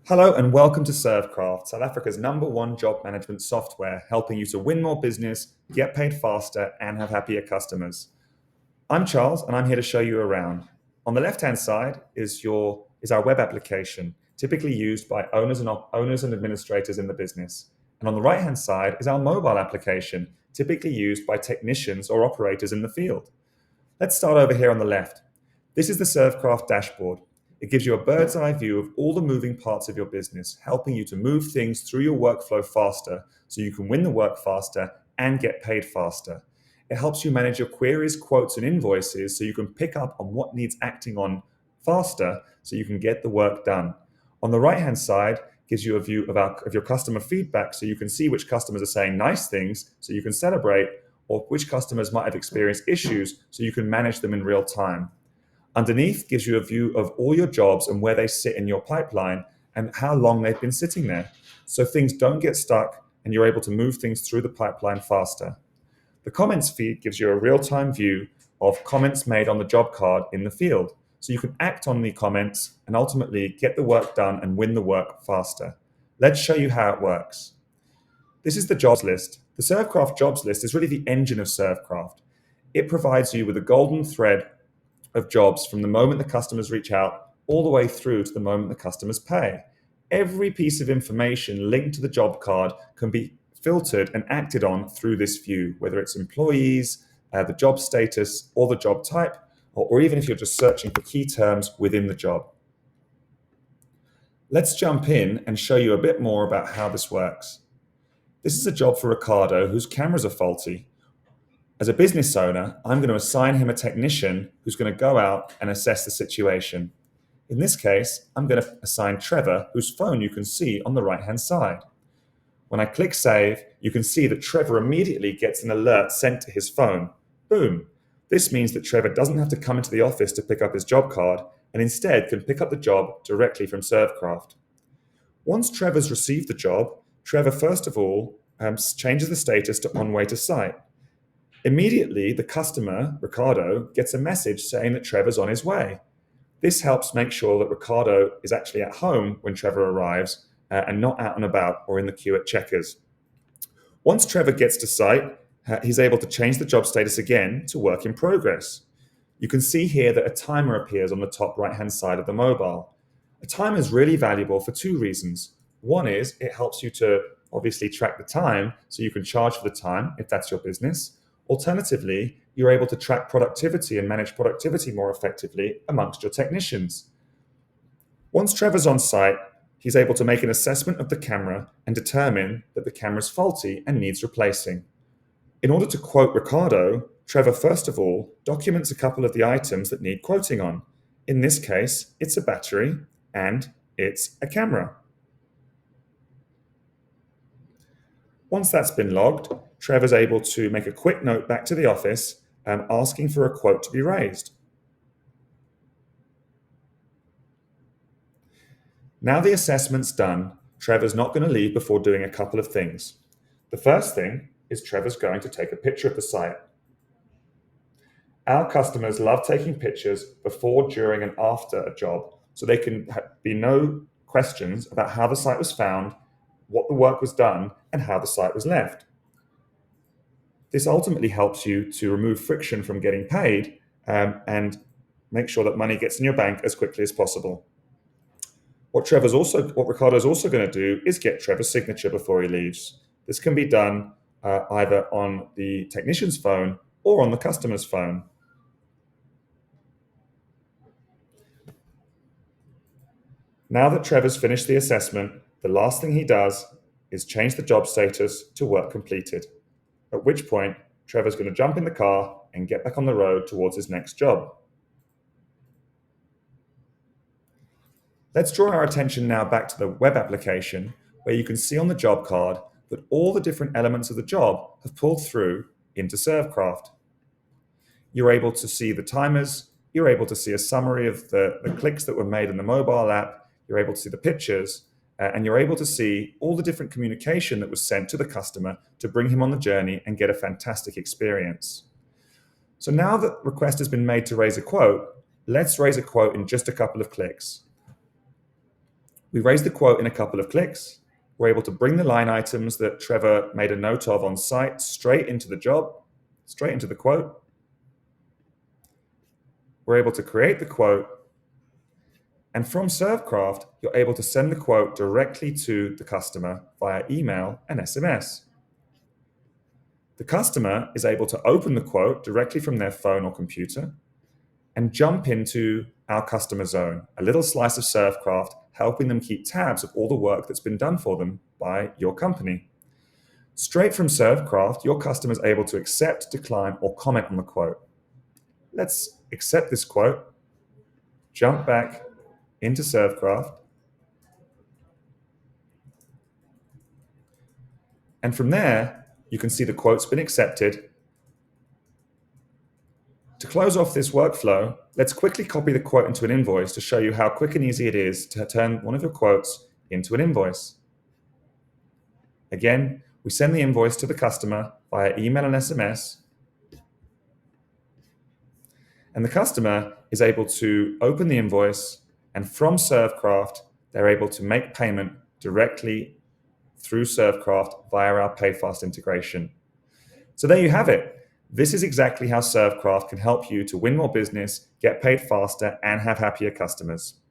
Hello and welcome to ServCraft, South Africa's #1 job management software, helping you to win more business, get paid faster, and have happier customers. I'm Charles, and I'm here to show you around. On the left-hand side is our web application, typically used by owners and administrators in the business. And on the right-hand side is our mobile application, typically used by technicians or operators in the field. Let's start over here on the left. This is the ServCraft dashboard. It gives you a bird's eye view of all the moving parts of your business, helping you to move things through your workflow faster so you can win the work faster and get paid faster. It helps you manage your queries, quotes, and invoices so you can pick up on what needs acting on faster so you can get the work done. On the right-hand side, gives you a view of your customer feedback so you can see which customers are saying nice things so you can celebrate, or which customers might have experienced issues so you can manage them in real time. Underneath gives you a view of all your jobs and where they sit in your pipeline and how long they've been sitting there, so things don't get stuck and you're able to move things through the pipeline faster. The comments feed gives you a real-time view of comments made on the job card in the field, so you can act on the comments and ultimately get the work done and win the work faster. Let's show you how it works. This is the jobs list. The ServCraft jobs list is really the engine of ServCraft. It provides you with a golden thread of jobs from the moment the customers reach out all the way through to the moment the customers pay. Every piece of information linked to the job card can be filtered and acted on through this view, whether it's employees, the job status, or the job type, or even if you're just searching for key terms within the job. Let's jump in and show you a bit more about how this works. This is a job for Ricardo whose cameras are faulty. As a business owner, I'm going to assign him a technician who's going to go out and assess the situation. In this case, I'm going to assign Trevor, whose phone you can see on the right-hand side. When I click Save, you can see that Trevor immediately gets an alert sent to his phone. Boom! This means that Trevor doesn't have to come into the office to pick up his job card, and instead can pick up the job directly from ServCraft. Once Trevor's received the job, Trevor first of all changes the status to on way to site. Immediately, the customer, Ricardo, gets a message saying that Trevor's on his way. This helps make sure that Ricardo is actually at home when Trevor arrives and not out and about or in the queue at Checkers. Once Trevor gets to site, he's able to change the job status again to work in progress. You can see here that a timer appears on the top right-hand side of the mobile. A timer is really valuable for two reasons. One is it helps you to obviously track the time so you can charge for the time if that's your business. Alternatively, you're able to track productivity and manage productivity more effectively amongst your technicians. Once Trevor's on site, he's able to make an assessment of the camera and determine that the camera's faulty and needs replacing. In order to quote Ricardo, Trevor first of all documents a couple of the items that need quoting on. In this case, it's a battery and it's a camera. Once that's been logged, Trevor's able to make a quick note back to the office asking for a quote to be raised. Now the assessment's done, Trevor's not going to leave before doing a couple of things. The first thing is Trevor's going to take a picture of the site. Our customers love taking pictures before, during, and after a job, so there can be no questions about how the site was found, what the work was done, and how the site was left. This ultimately helps you to remove friction from getting paid and make sure that money gets in your bank as quickly as possible. What Ricardo's also going to do is get Trevor's signature before he leaves. This can be done either on the technician's phone or on the customer's phone. Now that Trevor's finished the assessment, the last thing he does is change the job status to work completed, at which point Trevor's going to jump in the car and get back on the road towards his next job. Let's draw our attention now back to the web application, where you can see on the job card that all the different elements of the job have pulled through into ServCraft. You're able to see the timers, you're able to see a summary of the clicks that were made in the mobile app, you're able to see the pictures, and you're able to see all the different communication that was sent to the customer to bring him on the journey and get a fantastic experience. So now that request has been made to raise a quote, let's raise a quote in just a couple of clicks. We raise the quote in a couple of clicks. We're able to bring the line items that Trevor made a note of on site straight into the job, straight into the quote. We're able to create the quote. And from ServCraft, you're able to send the quote directly to the customer via email and SMS. The customer is able to open the quote directly from their phone or computer and jump into our customer zone, a little slice of ServCraft, helping them keep tabs of all the work that's been done for them by your company. Straight from ServCraft, your customer is able to accept, decline, or comment on the quote. Let's accept this quote, jump back into ServCraft, and from there, you can see the quote's been accepted. To close off this workflow, let's quickly copy the quote into an invoice to show you how quick and easy it is to turn one of your quotes into an invoice. Again, we send the invoice to the customer via email and SMS, and the customer is able to open the invoice, and from ServCraft, they're able to make payment directly through ServCraft via our PayFast integration. So there you have it. This is exactly how ServCraft can help you to win more business, get paid faster, and have happier customers.